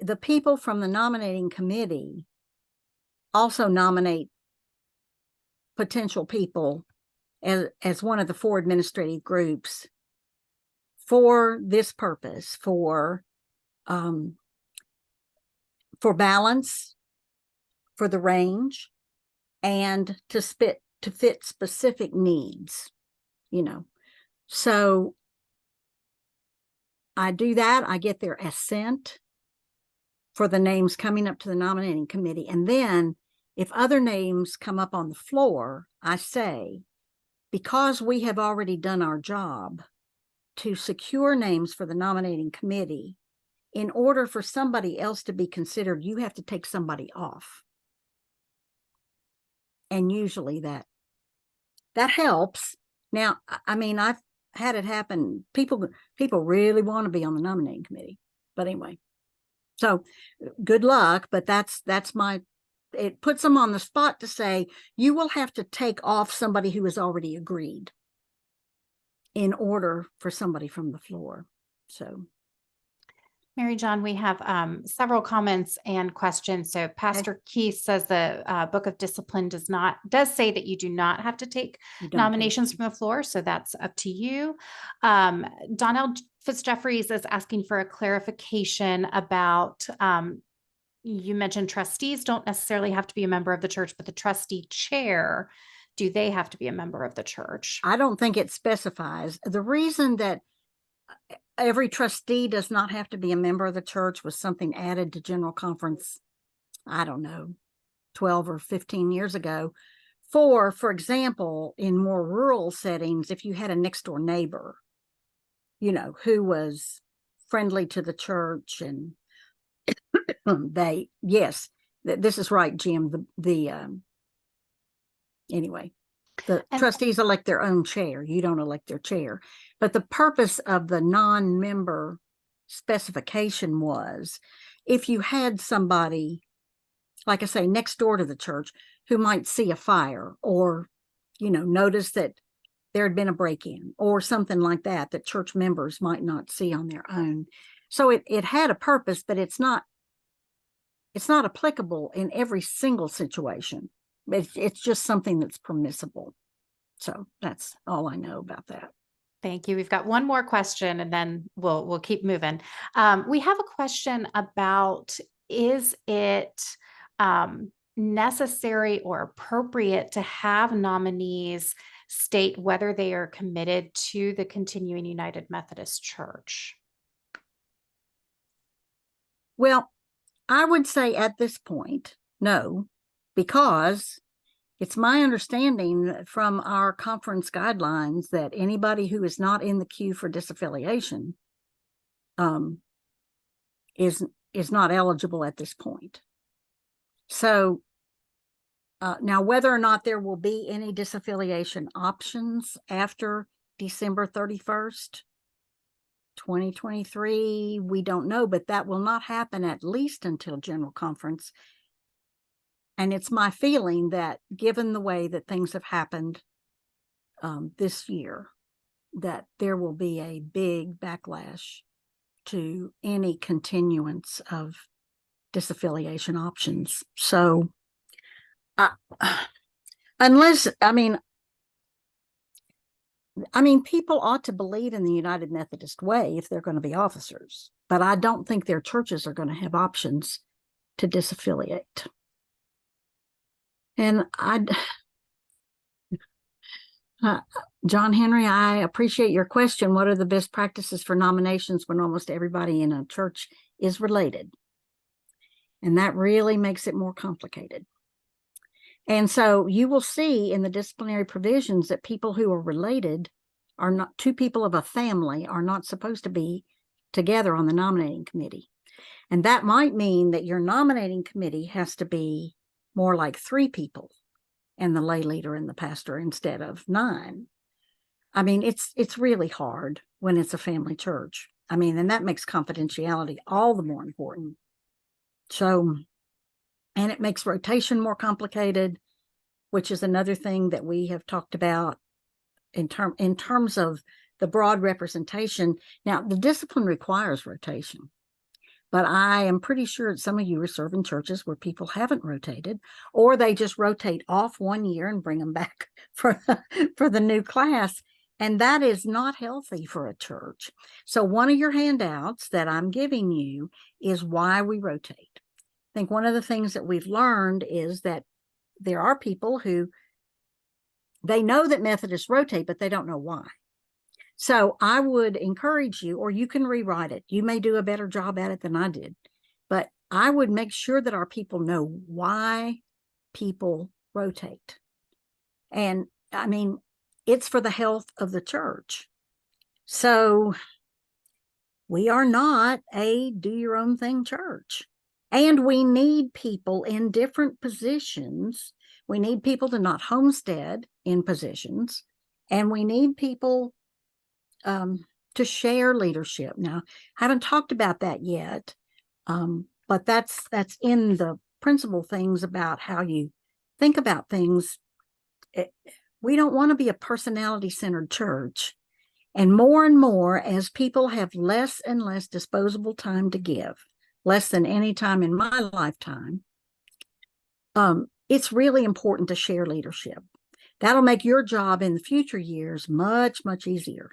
the people from the nominating committee also nominate potential people as one of the 4 administrative groups for this purpose, for balance, for the range, and to fit specific needs, So I do that. I get their assent for the names coming up to the nominating committee. And then if other names come up on the floor, I say, because we have already done our job to secure names for the nominating committee, in order for somebody else to be considered, you have to take somebody off. And usually that helps. Now, I mean, I've had it happen. People really want to be on the nominating committee. But anyway, so good luck. But that's it puts them on the spot to say, you will have to take off somebody who has already agreed in order for somebody from the floor. So, Mary John, we have several comments and questions. So Pastor Keith says the Book of Discipline does say that you do not have to take nominations from the floor. So that's up to you. Donnell Fitzjeffries is asking for a clarification about, you mentioned trustees don't necessarily have to be a member of the church, but the trustee chair, do they have to be a member of the church? I don't think it specifies. The reason that every trustee does not have to be a member of the church was something added to General Conference, I don't know, 12 or 15 years ago. For example, in more rural settings, if you had a next door neighbor, who was friendly to the church, and this is right, Jim, anyway, the trustees elect their own chair. You don't elect their chair. But the purpose of the non-member specification was, if you had somebody, like I say, next door to the church, who might see a fire or, notice that there had been a break-in or something like that church members might not see on their own. So it had a purpose, but it's not applicable in every single situation. It's just something that's permissible. So that's all I know about that. Thank you. We've got one more question and then we'll keep moving. We have a question about, is it necessary or appropriate to have nominees state whether they are committed to the continuing United Methodist Church? Well, I would say at this point, no, because it's my understanding from our conference guidelines that anybody who is not in the queue for disaffiliation is is not eligible at this point. So now, whether or not there will be any disaffiliation options after December 31st, 2023, we don't know, but that will not happen at least until General Conference. And it's my feeling that given the way that things have happened this year, that there will be a big backlash to any continuance of disaffiliation options. So unless, I mean, people ought to believe in the United Methodist Way if they're going to be officers, but I don't think their churches are going to have options to disaffiliate. And John Henry, I appreciate your question. What are the best practices for nominations when almost everybody in a church is related? And that really makes it more complicated. And so you will see in the disciplinary provisions that people who are related are not, two people of a family are not supposed to be together on the nominating committee. And that might mean that your nominating committee has to be more like 3 people and the lay leader and the pastor instead of 9. I mean, it's really hard when it's a family church. I mean, and that makes confidentiality all the more important. So, and it makes rotation more complicated, which is another thing that we have talked about in terms of the broad representation. Now, the discipline requires rotation, but I am pretty sure that some of you are serving churches where people haven't rotated, or they just rotate off 1 year and bring them back for the new class. And that is not healthy for a church. So one of your handouts that I'm giving you is why we rotate. I think one of the things that we've learned is that there are people who, they know that Methodists rotate, but they don't know why. So I would encourage you, or you can rewrite it. You may do a better job at it than I did, but I would make sure that our people know why people rotate. And I mean, it's for the health of the church. So we are not a do your own thing church. And we need people in different positions. We need people to not homestead in positions. And we need people to share leadership. Now, I haven't talked about that yet, but that's in the principal things about how you think about things. We don't want to be a personality-centered church. And more, as people have less and less disposable time to give, less than any time in my lifetime, it's really important to share leadership. That'll make your job in the future years much, much easier.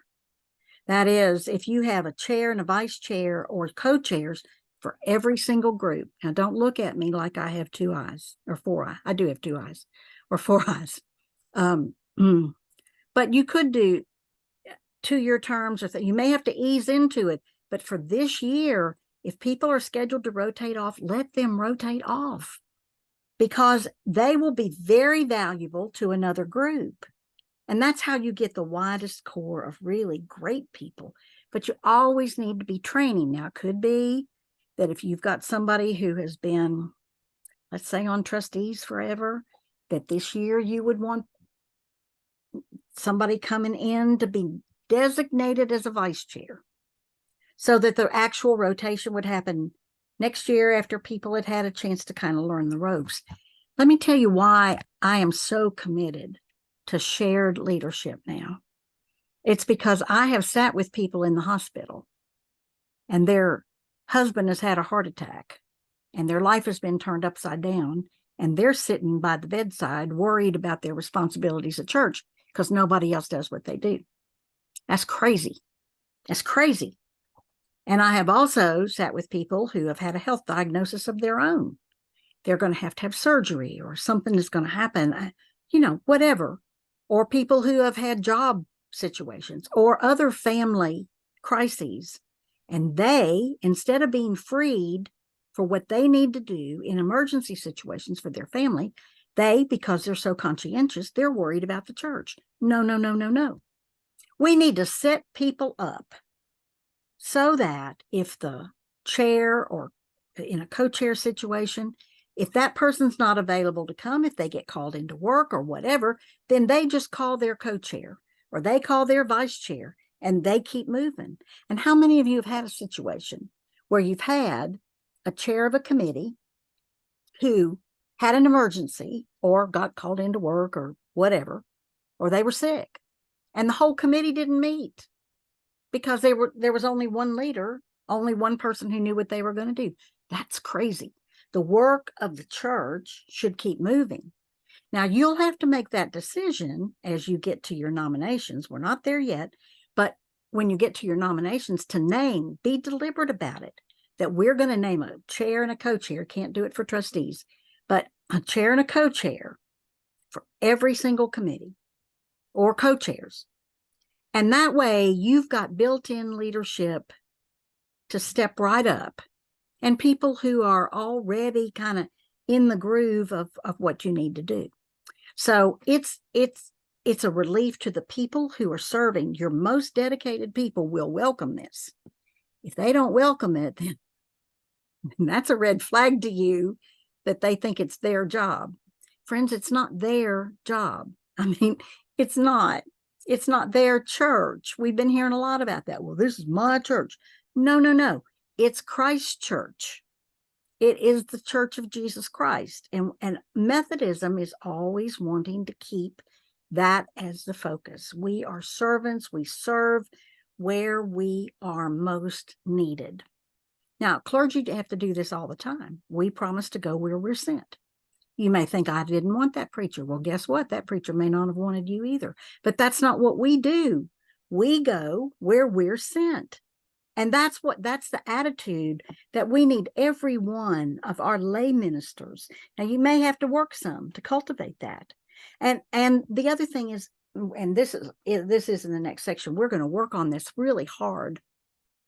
That is, if you have a chair and a vice chair or co-chairs for every single group. Now, don't look at me like I have 2 eyes or 4 eyes. I do have 2 eyes or 4 eyes. But you could do 2-year terms, or you may have to ease into it. But for this year, if people are scheduled to rotate off, let them rotate off, because they will be very valuable to another group. And that's how you get the widest core of really great people. But you always need to be training. Now, it could be that if you've got somebody who has been, let's say, on trustees forever, that this year you would want somebody coming in to be designated as a vice chair, so that the actual rotation would happen next year after people had had a chance to kind of learn the ropes. Let me tell you why I am so committed to shared leadership now. It's because I have sat with people in the hospital and their husband has had a heart attack and their life has been turned upside down, and they're sitting by the bedside worried about their responsibilities at church because nobody else does what they do. That's crazy. That's crazy. And I have also sat with people who have had a health diagnosis of their own. They're going to have surgery, or something is going to happen, whatever. Or people who have had job situations or other family crises. And they, instead of being freed for what they need to do in emergency situations for their family, because they're so conscientious, they're worried about the church. No. We need to set people up so that if the chair or in a co-chair situation, if that person's not available to come, if they get called into work or whatever, then they just call their co-chair or they call their vice chair and they keep moving. And how many of you have had a situation where you've had a chair of a committee who had an emergency or got called into work or whatever, or they were sick, and the whole committee didn't meet because there was only one leader, only one person who knew what they were going to do? That's crazy. The work of the church should keep moving. Now, you'll have to make that decision as you get to your nominations. We're not there yet, but when you get to your nominations, to name, be deliberate about it, that we're going to name a chair and a co-chair. Can't do it for trustees, but a chair and a co-chair for every single committee or co-chairs. And that way you've got built-in leadership to step right up, and people who are already kind of in the groove of what you need to do. So it's a relief to the people who are serving. Your most dedicated people will welcome this. If they don't welcome it, then that's a red flag to you that they think it's their job. Friends, it's not their job. I mean, it's not their church. We've been hearing a lot about that. Well, this is my church. No. It's Christ's church. It is the church of Jesus Christ. And Methodism is always wanting to keep that as the focus. We are servants. We serve where we are most needed. Now, clergy have to do this all the time. We promise to go where we're sent. You may think, I didn't want that preacher. Well, guess what? That preacher may not have wanted you either. But that's not what we do. We go where we're sent. And that's the attitude that we need every one of our lay ministers. Now, you may have to work some to cultivate that. And the other thing is, and this is in the next section, we're going to work on this really hard,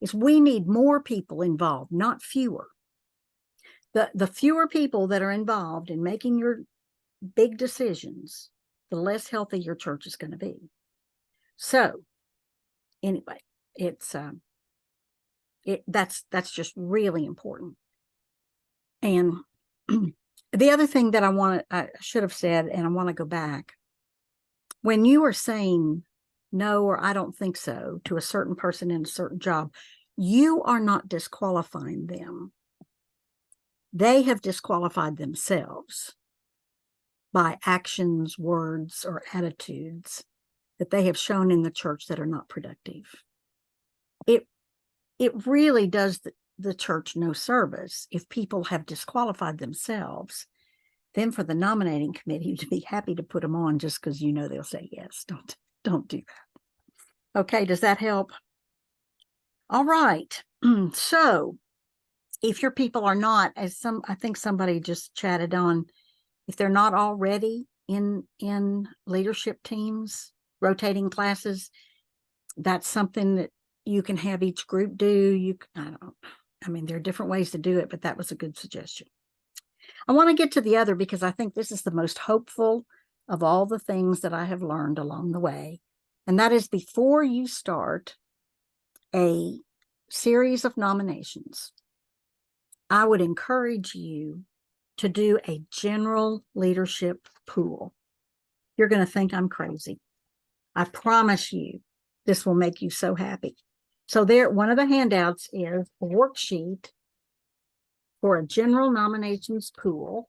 is we need more people involved, not fewer. The fewer people that are involved in making your big decisions, the less healthy your church is going to be. So anyway, that's just really important. And the other thing that I should have said, and I want to go back, when you are saying no or I don't think so to a certain person in a certain job, you are not disqualifying them. They have disqualified themselves by actions, words, or attitudes that they have shown in the church that are not productive. It really does the church no service if people have disqualified themselves, then for the nominating committee to be happy to put them on just because you know they'll say yes. Don't do that. Okay, does that help? All right. So if your people are not, I think somebody just chatted on, if they're not already in leadership teams, rotating classes, that's something that you can have each group do. There are different ways to do it, but that was a good suggestion. I want to get to the other because I think this is the most hopeful of all the things that I have learned along the way. And that is, before you start a series of nominations, I would encourage you to do a general leadership pool. You're going to think I'm crazy. I promise you, this will make you so happy. So one of the handouts is a worksheet for a general nominations pool.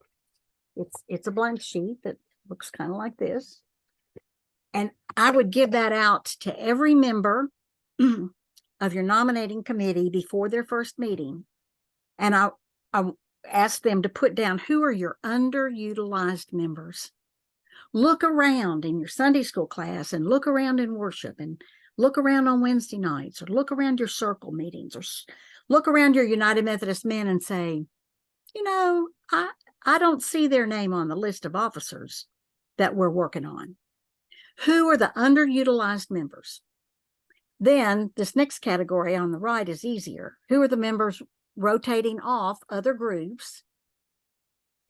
It's a blank sheet that looks kind of like this. And I would give that out to every member of your nominating committee before their first meeting. And I ask them to put down, who are your underutilized members? Look around in your Sunday school class and look around in worship and look around on Wednesday nights, or look around your circle meetings, or look around your United Methodist men and say, I don't see their name on the list of officers that we're working on. Who are the underutilized members? Then this next category on the right is easier. Who are the members rotating off other groups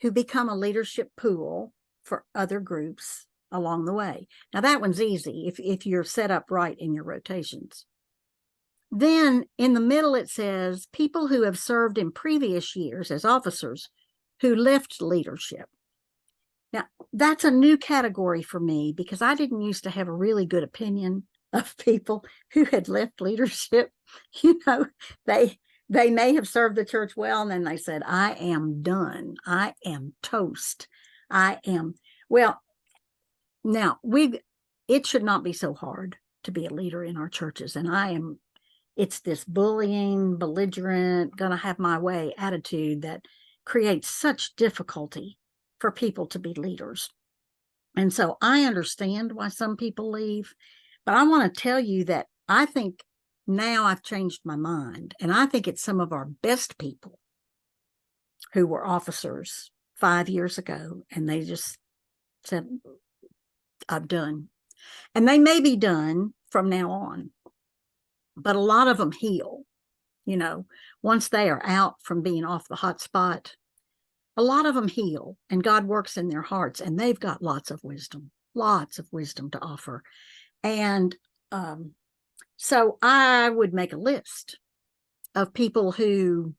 who become a leadership pool for other groups along the way? Now that one's easy if you're set up right in your rotations. Then in the middle, it says people who have served in previous years as officers who left leadership. Now, that's a new category for me because I didn't used to have a really good opinion of people who had left leadership. You know, they may have served the church well, and then they said, I am done. I am toast. I am, well, now it should not be so hard to be a leader in our churches. And it's this bullying, belligerent, gonna have my way attitude that creates such difficulty for people to be leaders. And so I understand why some people leave, but I want to tell you that I think now I've changed my mind, and I think it's some of our best people who were officers 5 years ago, and they just said, I'm done. And they may be done from now on, but a lot of them heal, you know, once they are out from being off the hot spot. A lot of them heal, and God works in their hearts, and they've got lots of wisdom to offer. And so I would make a list of people who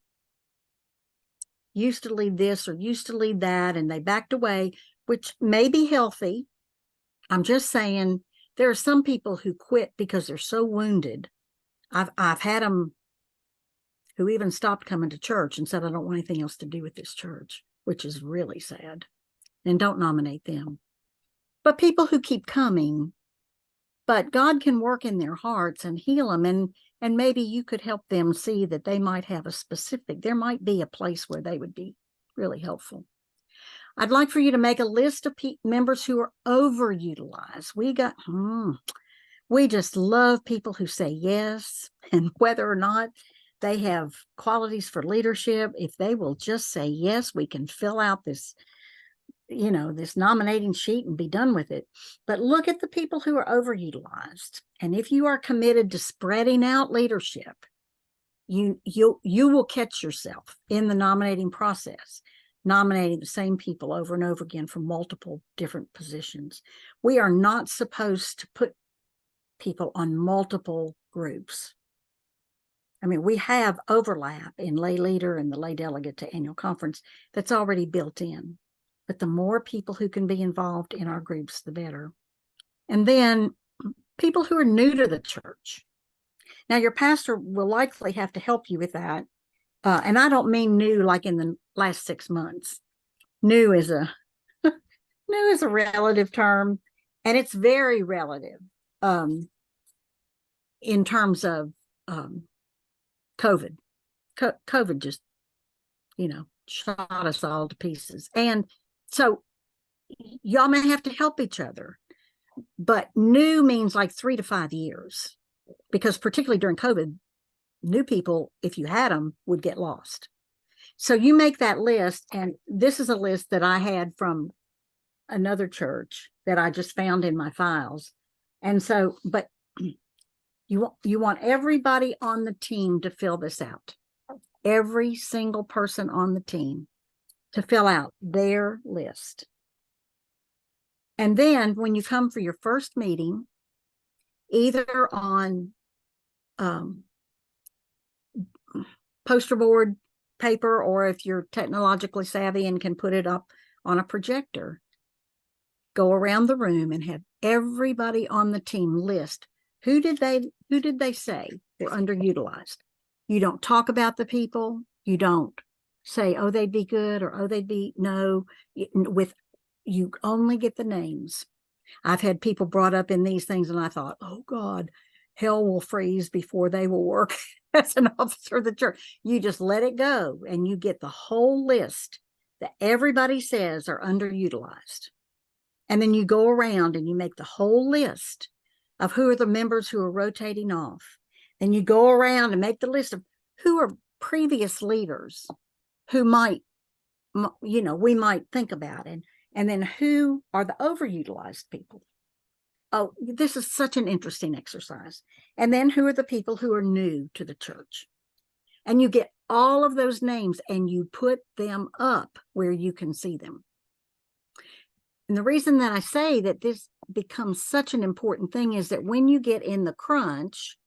used to lead this or used to lead that, and they backed away, which may be healthy. I'm just saying there are some people who quit because they're so wounded. I've had them who even stopped coming to church and said, I don't want anything else to do with this church, which is really sad. And don't nominate them. But people who keep coming, but God can work in their hearts and heal them. And maybe you could help them see that they might have there might be a place where they would be really helpful. I'd like for you to make a list of members who are overutilized. We just love people who say yes, and whether or not they have qualities for leadership, if they will just say yes, we can fill out this, this nominating sheet and be done with it. But look at the people who are overutilized. And if you are committed to spreading out leadership, you will catch yourself in the nominating process, nominating the same people over and over again for multiple different positions. We are not supposed to put people on multiple groups. I mean, we have overlap in lay leader and the lay delegate to annual conference that's already built in. But the more people who can be involved in our groups, the better. And then people who are new to the church. Now, your pastor will likely have to help you with that. And I don't mean new like in the last 6 months. New is a relative term, and it's very relative in terms of COVID. COVID just, shot us all to pieces. And so y'all may have to help each other, but new means like 3 to 5 years, because particularly during COVID, new people, if you had them, would get lost. So you make that list, and this is a list that I had from another church that I just found in my files. And so, but you want everybody on the team to fill this out. Every single person on the team to fill out their list. And then when you come for your first meeting, either on poster board paper, or if you're technologically savvy and can put it up on a projector, go around the room and have everybody on the team list who did they say were underutilized. You don't talk about the people. You don't say, oh, they'd be good, or oh, they'd be no. You only get the names. I've had people brought up in these things, and I thought, oh God, hell will freeze before they will work as an officer of the church. You just let it go, and you get the whole list that everybody says are underutilized. And then you go around and you make the whole list of who are the members who are rotating off. Then you go around and make the list of who are previous leaders who might, we might think about it. And then who are the overutilized people. Oh, this is such an interesting exercise. And then who are the people who are new to the church? And you get all of those names and you put them up where you can see them. And the reason that I say that this becomes such an important thing is that when you get in the crunch,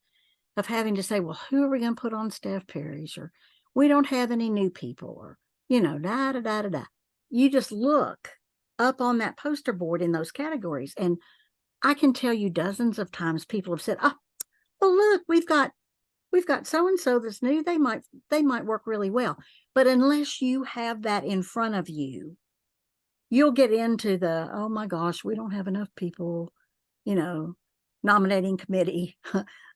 of having to say, well, who are we going to put on staff parish? Or we don't have any new people, or, da, da, da, da, da. You just look up on that poster board in those categories. And I can tell you dozens of times people have said, oh, well, look, we've got so-and-so that's new. They might work really well. But unless you have that in front of you, you'll get into the, oh my gosh, we don't have enough people, nominating committee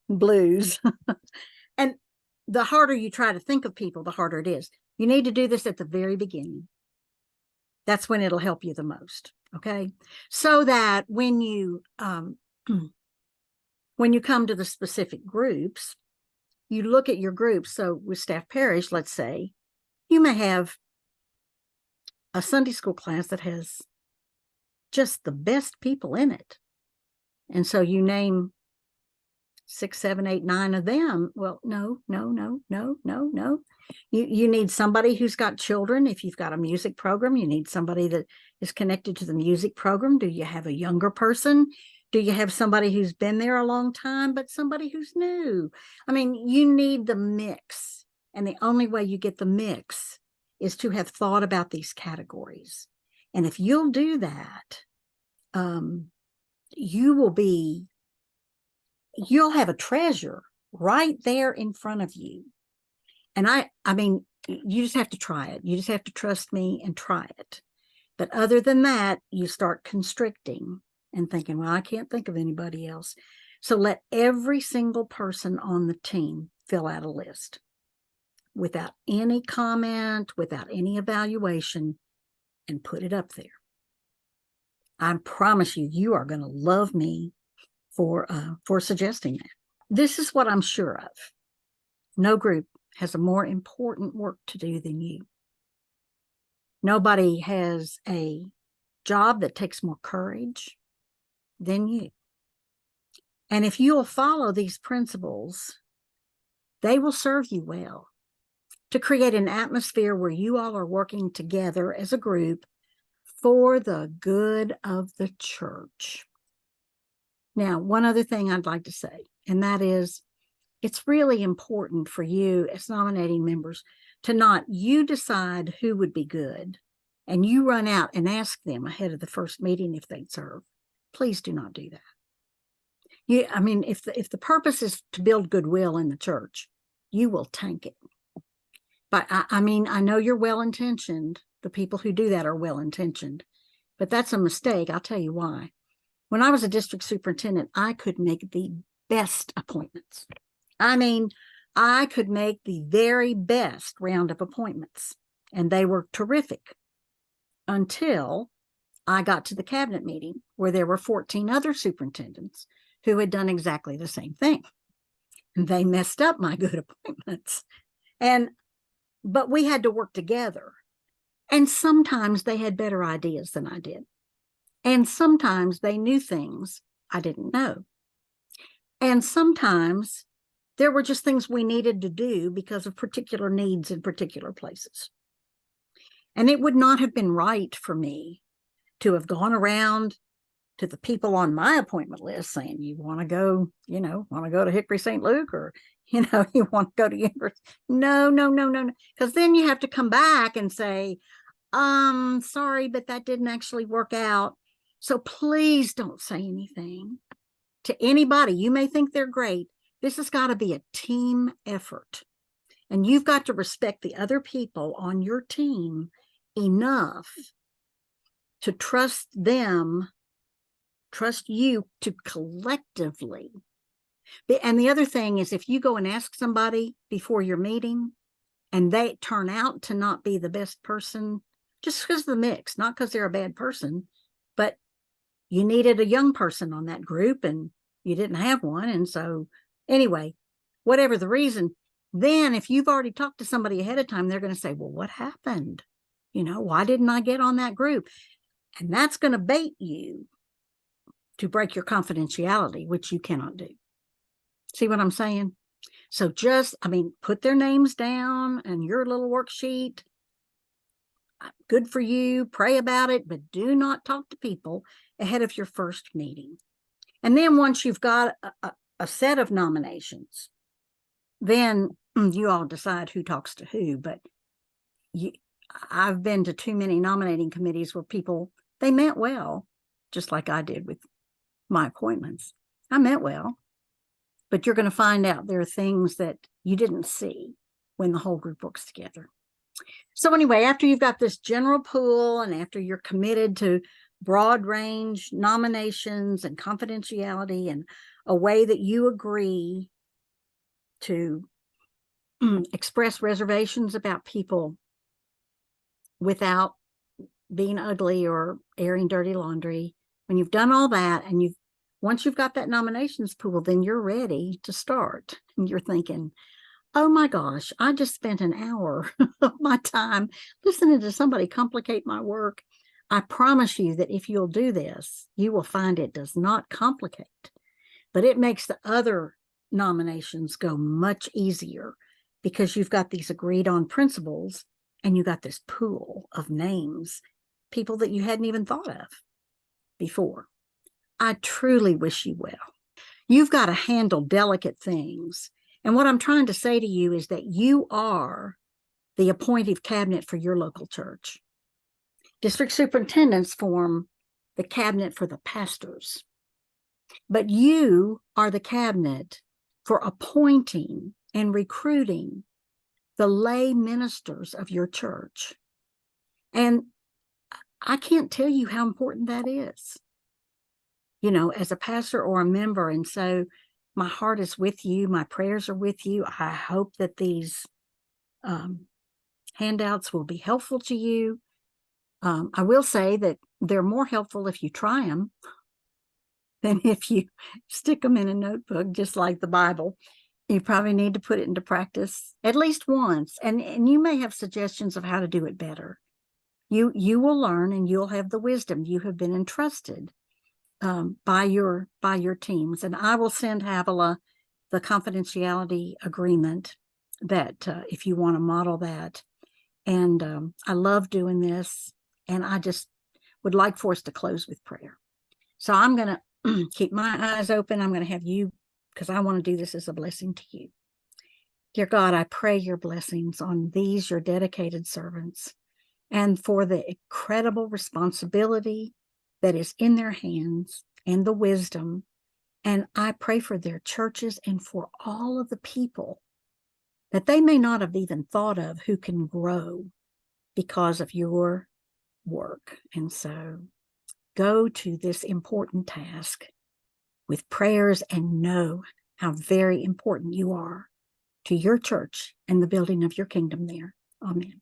blues. And the harder you try to think of people, the harder it is. You need to do this at the very beginning. That's when it'll help you the most. Okay. So that when you come to the specific groups, you look at your groups. So with staff parish, let's say, you may have a Sunday school class that has just the best people in it. And so you name 6, 7, 8, 9 of them. Well, no. You need somebody who's got children. If you've got a music program, you need somebody that is connected to the music program. Do you have a younger person? Do you have somebody who's been there a long time, but somebody who's new? I mean, you need the mix. And the only way you get the mix is to have thought about these categories. And if you'll do that, you'll have a treasure right there in front of you. And I mean, you just have to try it. You just have to trust me and try it. But other than that, you start constricting and thinking, well, I can't think of anybody else. So let every single person on the team fill out a list without any comment, without any evaluation, and put it up there. I promise you, you are going to love me for suggesting that. This is what I'm sure of. No group has a more important work to do than you. Nobody has a job that takes more courage than you. And if you'll follow these principles, they will serve you well to create an atmosphere where you all are working together as a group for the good of the church. Now, one other thing I'd like to say, and that is, it's really important for you as nominating members to not you decide who would be good and you run out and ask them ahead of the first meeting if they'd serve. Please do not do that. If the purpose is to build goodwill in the church, you will tank it. But I know you're well-intentioned. The people who do that are well-intentioned, but that's a mistake. I'll tell you why. When I was a district superintendent, I could make the best appointments. I could make the very best round of appointments, and they were terrific until I got to the cabinet meeting where there were 14 other superintendents who had done exactly the same thing. And they messed up my good appointments. But we had to work together. And sometimes they had better ideas than I did. And sometimes they knew things I didn't know. And sometimes there were just things we needed to do because of particular needs in particular places. And it would not have been right for me to have gone around to the people on my appointment list saying, you want to go to Hickory St. Luke, or, you want to go to University. No. Because then you have to come back and say, sorry, but that didn't actually work out. So please don't say anything to anybody. You may think they're great. This has got to be a team effort. And you've got to respect the other people on your team enough to trust you to collectively. And the other thing is, if you go and ask somebody before your meeting and they turn out to not be the best person, just because of the mix, not because they're a bad person, but you needed a young person on that group and you didn't have one. And so anyway, whatever the reason, then if you've already talked to somebody ahead of time, they're going to say, well, what happened? Why didn't I get on that group? And that's going to bait you to break your confidentiality, which you cannot do. See what I'm saying? So put their names down and your little worksheet. Good for you. Pray about it, but do not talk to people ahead of your first meeting. And then once you've got a set of nominations, then you all decide who talks to who. But I've been to too many nominating committees where people, they meant well, just like I did with my appointments. I meant well, but you're going to find out there are things that you didn't see when the whole group works together. So anyway, after you've got this general pool and after you're committed to broad range nominations and confidentiality and a way that you agree to express reservations about people without being ugly or airing dirty laundry, when you've done all that and once you've got that nominations pool, then you're ready to start. And you're thinking, oh my gosh, I just spent an hour of my time listening to somebody complicate my work. I promise you that if you'll do this, you will find it does not complicate, but it makes the other nominations go much easier because you've got these agreed on principles and you got this pool of names, people that you hadn't even thought of before. I truly wish you well. You've got to handle delicate things. And what I'm trying to say to you is that you are the appointive cabinet for your local church. District superintendents form the cabinet for the pastors. But you are the cabinet for appointing and recruiting the lay ministers of your church. And I can't tell you how important that is, you know, as a pastor or a member. And so my heart is with you. My prayers are with you. I hope that these handouts will be helpful to you. I will say that they're more helpful if you try them than if you stick them in a notebook, just like the Bible. You probably need to put it into practice at least once. And you may have suggestions of how to do it better. You will learn and you'll have the wisdom. You have been entrusted by your teams. And I will send Havilah the confidentiality agreement that if you want to model that. And I love doing this. And I just would like for us to close with prayer. So I'm going to keep my eyes open. I'm going to have you, because I want to do this as a blessing to you. Dear God, I pray your blessings on these, your dedicated servants, and for the incredible responsibility that is in their hands and the wisdom. And I pray for their churches and for all of the people that they may not have even thought of who can grow because of your work. And so go to this important task with prayers and know how very important you are to your church and the building of your kingdom there. Amen.